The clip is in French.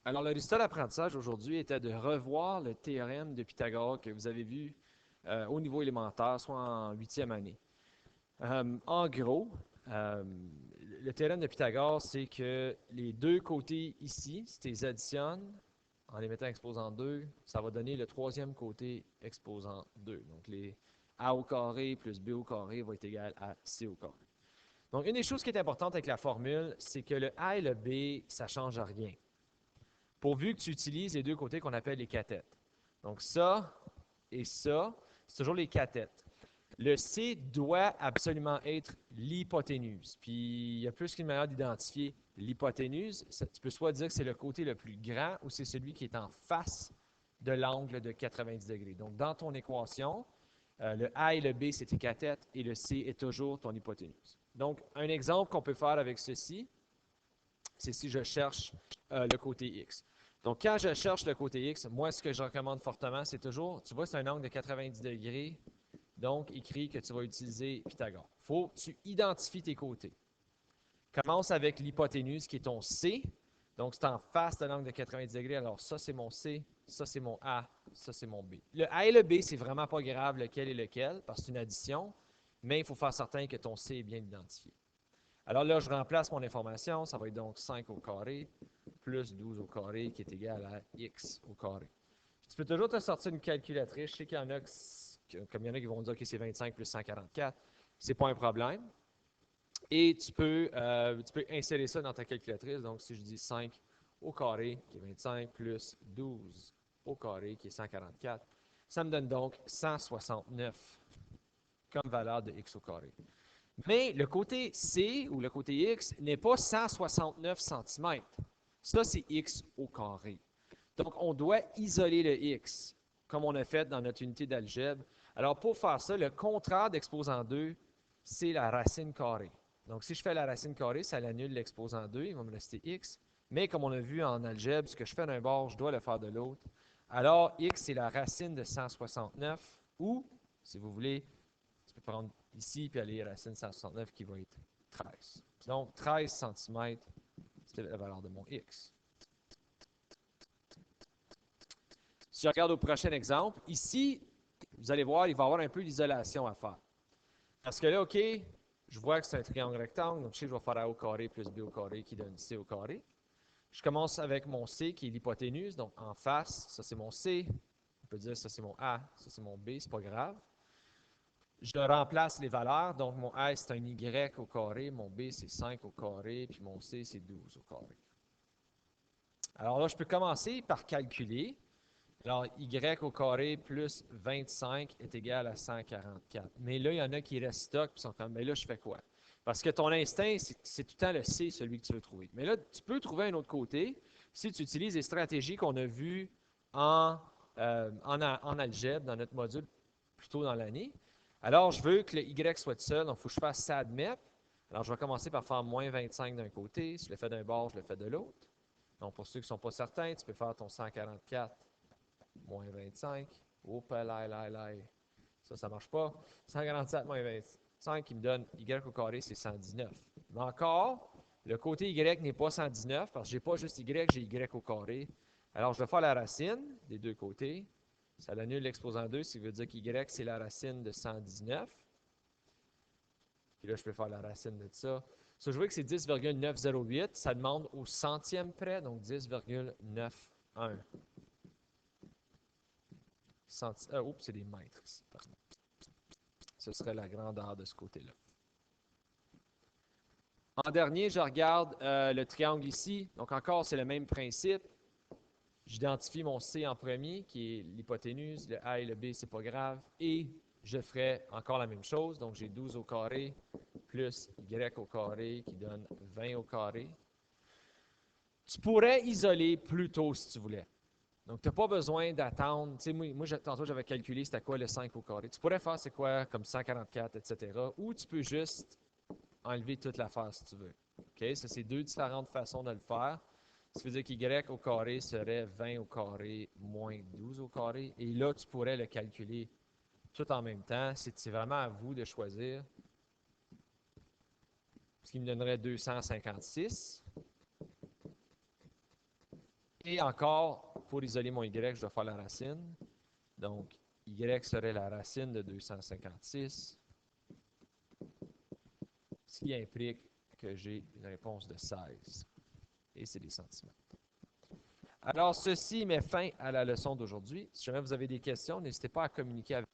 Alors, le résultat d'apprentissage aujourd'hui était de revoir le théorème de Pythagore que vous avez vu au niveau élémentaire, soit en huitième année. En gros, euh, le théorème de Pythagore, c'est que les deux côtés ici, si tu les additionnes en les mettant exposant 2, ça va donner le troisième côté exposant 2. Donc, les a au carré plus b au carré va être égal à c au carré. Donc, une des choses qui est importante avec la formule, c'est que le a et le b, ça ne change rien, pourvu que tu utilises les deux côtés qu'on appelle les cathètes. Donc, ça et ça, c'est toujours les cathètes. Le C doit absolument être l'hypoténuse. Puis, il y a plus qu'une manière d'identifier l'hypoténuse. Tu peux soit dire que c'est le côté le plus grand ou c'est celui qui est en face de l'angle de 90 degrés. Donc, dans ton équation, le A et le B, c'est tes cathètes et le C est toujours ton hypoténuse. Donc, un exemple qu'on peut faire avec ceci, c'est si je cherche le côté X. Donc, quand je cherche le côté X, moi, ce que je recommande fortement, c'est toujours, tu vois, c'est un angle de 90 degrés, donc écrit que tu vas utiliser Pythagore. Il faut que tu identifies tes côtés. Commence avec l'hypoténuse qui est ton C. Donc, c'est en face de l'angle de 90 degrés. Alors, ça, c'est mon C, ça, c'est mon A, ça, c'est mon B. Le A et le B, c'est vraiment pas grave lequel est lequel, parce que c'est une addition, mais il faut faire certain que ton C est bien identifié. Alors là, je remplace mon information. Ça va être donc 5 au carré plus 12 au carré qui est égal à x au carré. Tu peux toujours te sortir une calculatrice. Je sais qu'il y en a, comme il y en a qui vont dire que c'est 25 plus 144. Ce n'est pas un problème. Et tu peux insérer ça dans ta calculatrice. Donc, si je dis 5 au carré, qui est 25, plus 12 au carré, qui est 144, ça me donne donc 169 comme valeur de x au carré. Mais le côté C ou le côté X n'est pas 169 cm. Ça, c'est X au carré. Donc, on doit isoler le X, comme on a fait dans notre unité d'algèbre. Alors, pour faire ça, le contraire d'exposant 2, c'est la racine carrée. Donc, si je fais la racine carrée, ça l'annule l'exposant 2, il va me rester X. Mais comme on a vu en algèbre, ce que je fais d'un bord, je dois le faire de l'autre. Alors, X, c'est la racine de 169, ou, si vous voulez, tu peux prendre ici puis aller à la racine 169 qui va être 13. Donc, 13 cm, c'est la valeur de mon x. Si je regarde au prochain exemple, ici, vous allez voir, il va y avoir un peu d'isolation à faire. Parce que là, OK, je vois que c'est un triangle rectangle, donc je sais que je vais faire A au carré plus B au carré qui donne C au carré. Je commence avec mon C qui est l'hypoténuse, donc en face, ça c'est mon C. On peut dire ça c'est mon A, ça c'est mon B, c'est pas grave. Je remplace les valeurs. Donc, mon A, c'est un Y au carré. Mon B, c'est 5 au carré. Puis mon C, c'est 12 au carré. Alors là, je peux commencer par calculer. Alors, Y au carré plus 25 est égal à 144. Mais là, il y en a qui restent stock et sont comme, mais là, je fais quoi? Parce que ton instinct, c'est tout le temps le C, celui que tu veux trouver. Mais là, tu peux trouver un autre côté si tu utilises les stratégies qu'on a vues en algèbre dans notre module plus tôt dans l'année. Alors, je veux que le Y soit seul, donc il faut que je fasse SADMEP. Alors, je vais commencer par faire moins 25 d'un côté. Si je le fais d'un bord, je le fais de l'autre. Donc, pour ceux qui ne sont pas certains, tu peux faire ton 144 moins 25. Oups, là. Ça ne marche pas. 147 moins 25 qui me donne Y au carré, c'est 119. Mais encore, le côté Y n'est pas 119 parce que je n'ai pas juste Y, j'ai Y au carré. Alors, je vais faire la racine des deux côtés. Ça l'annule l'exposant 2, ce qui veut dire qu'Y, c'est la racine de 119. Puis là, je peux faire la racine de ça. Ça, je vois que c'est 10,908. Ça demande au centième près, donc 10,91. Oups, c'est des mètres ici. Pardon. Ce serait la grandeur de ce côté-là. En dernier, je regarde le triangle ici. Donc encore, c'est le même principe. J'identifie mon C en premier, qui est l'hypoténuse. Le A et le B, c'est pas grave. Et je ferai encore la même chose. Donc j'ai 12 au carré plus Y au carré qui donne 20 au carré. Tu pourrais isoler plus tôt si tu voulais. Donc, tu n'as pas besoin d'attendre. Tu sais, moi tantôt, j'avais calculé c'était quoi le 5 au carré. Tu pourrais faire c'est quoi comme 144, etc. Ou tu peux juste enlever toute l'affaire si tu veux. OK? Ça, c'est deux différentes façons de le faire. Ça veut dire qu'Y au carré serait 20 au carré moins 12 au carré. Et là, tu pourrais le calculer tout en même temps. C'est vraiment à vous de choisir. Ce qui me donnerait 256. Et encore, pour isoler mon y, je dois faire la racine. Donc, y serait la racine de 256, ce qui implique que j'ai une réponse de 16. Et c'est des centimètres. Alors, ceci met fin à la leçon d'aujourd'hui. Si jamais vous avez des questions, n'hésitez pas à communiquer avec